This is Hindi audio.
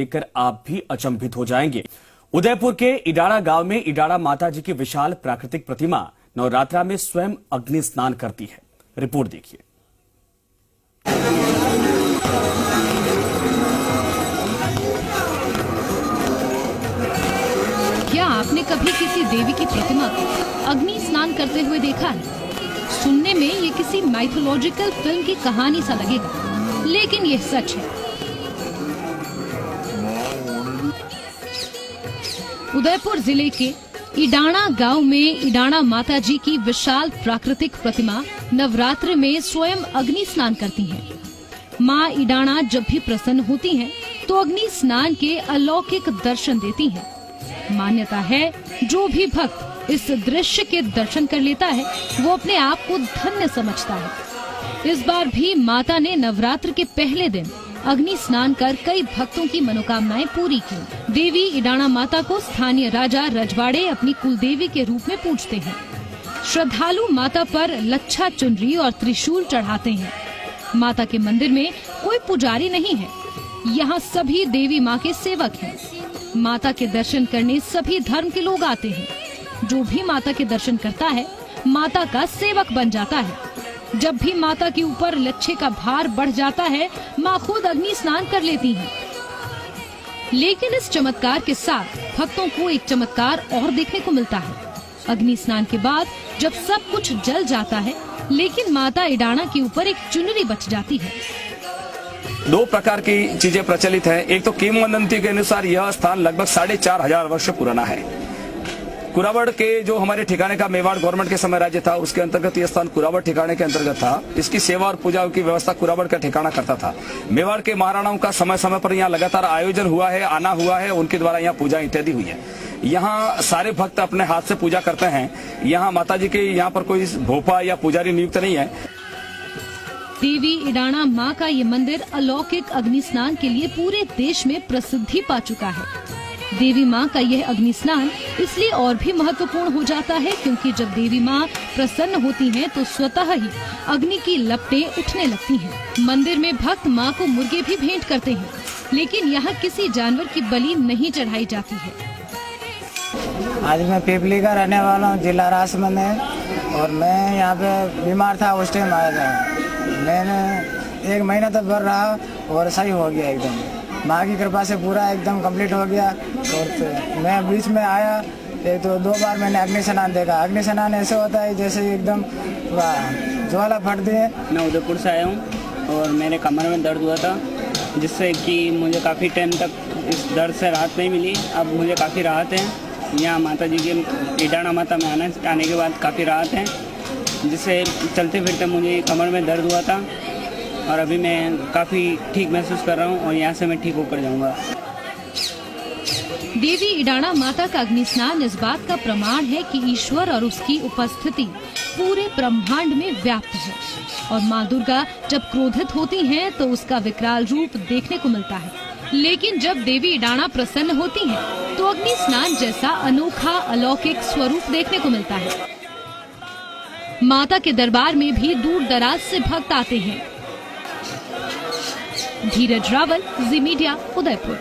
देखकर आप भी अचंभित हो जाएंगे। उदयपुर के इडाड़ा गांव में इडाड़ा माता जी की विशाल प्राकृतिक प्रतिमा नवरात्रा में स्वयं अग्नि स्नान करती है। रिपोर्ट देखिए। क्या आपने कभी किसी देवी की प्रतिमा को अग्नि स्नान करते हुए देखा है? सुनने में ये किसी माइथोलॉजिकल फिल्म की कहानी सा लगेगा, लेकिन ये सच है। उदयपुर जिले के इडाड़ा गांव में इडाड़ा माता जी की विशाल प्राकृतिक प्रतिमा नवरात्र में स्वयं अग्नि स्नान करती हैं। मां इडाड़ा जब भी प्रसन्न होती हैं, तो अग्नि स्नान के अलौकिक दर्शन देती हैं। मान्यता है, जो भी भक्त इस दृश्य के दर्शन कर लेता है, वो अपने आप को धन्य समझता है। इस बार भी माता ने नवरात्र के पहले दिन अग्नि स्नान कर कई भक्तों की मनोकामनाएं पूरी की। देवी इडाड़ा माता को स्थानीय राजा रजवाड़े अपनी कुलदेवी के रूप में पूजते हैं। श्रद्धालु माता पर लच्छा चुनरी और त्रिशूल चढ़ाते हैं। माता के मंदिर में कोई पुजारी नहीं है, यहाँ सभी देवी माँ के सेवक हैं। माता के दर्शन करने सभी धर्म के लोग आते हैं। जो भी माता के दर्शन करता है, माता का सेवक बन जाता है। जब भी माता के ऊपर लच्छे का भार बढ़ जाता है, माँ खुद अग्नि स्नान कर लेती हैं। लेकिन इस चमत्कार के साथ भक्तों को एक चमत्कार और देखने को मिलता है। अग्नि स्नान के बाद जब सब कुछ जल जाता है, लेकिन माता इडाड़ा के ऊपर एक चुनरी बच जाती है। दो प्रकार की चीजें प्रचलित है। एक तो किंवदंती के अनुसार यह स्थान लगभग 4500 वर्ष पुराना है। कुरावड़ के जो हमारे ठिकाने का मेवाड़ गवर्नमेंट के समय राज्य था, उसके अंतर्गत यह स्थान कुरावड़ ठिकाने के अंतर्गत था। इसकी सेवा और पूजा की व्यवस्था कुरावड़ का ठिकाना करता था। मेवाड़ के महाराणाओं का समय समय पर यहाँ लगातार आयोजन हुआ है, आना हुआ है, उनके द्वारा यहाँ पूजा इत्यादि हुई है। यहाँ सारे भक्त अपने हाथ से पूजा करते हैं। यहाँ माता जी के यहाँ पर कोई भोपा या पुजारी नियुक्त नहीं है। देवी इडाड़ा माँ का ये मंदिर अलौकिक अग्नि स्नान के लिए पूरे देश में प्रसिद्धि पा चुका है। देवी माँ का यह अग्नि स्नान इसलिए और भी महत्वपूर्ण हो जाता है, क्योंकि जब देवी माँ प्रसन्न होती हैं, तो स्वतः ही अग्नि की लपटें उठने लगती हैं। मंदिर में भक्त माँ को मुर्गे भी भेंट करते हैं, लेकिन यहाँ किसी जानवर की बलि नहीं चढ़ाई जाती है। आज मैं पिपली का रहने वाला हूँ, जिला राजमंद है, और मैं यहाँ पे बीमार था। उस टाइम आया था, मैंने 1 महीना तक भर रहा और सही हो गया एकदम। माँ की कृपा से पूरा एकदम कंप्लीट हो गया। और मैं बीच में आया, एक तो 2 बार मैंने अग्नि स्नान देखा। अग्नि स्नान ऐसे होता है जैसे एकदम ज्वाला फटती है। मैं उदयपुर से आया हूँ और मेरे कमर में दर्द हुआ था, जिससे कि मुझे काफ़ी टाइम तक इस दर्द से राहत नहीं मिली। अब मुझे काफ़ी राहत है। यहाँ माता जी के इडाड़ा माता में आने के बाद काफ़ी राहत है, जिससे चलते फिरते मुझे कमर में दर्द हुआ था और अभी मैं काफ़ी ठीक महसूस कर रहा हूँ और यहाँ से मैं ठीक होकर जाऊँगा। देवी इडाड़ा माता का अग्नि स्नान इस बात का प्रमाण है कि ईश्वर और उसकी उपस्थिति पूरे ब्रह्मांड में व्याप्त है। और माँ दुर्गा जब क्रोधित होती हैं, तो उसका विकराल रूप देखने को मिलता है। लेकिन जब देवी इडाड़ा प्रसन्न होती हैं, तो अग्नि स्नान जैसा अनोखा अलौकिक स्वरूप देखने को मिलता है। माता के दरबार में भी दूर दराज से भक्त आते हैं। धीरज रावल, जी मीडिया, उदयपुर।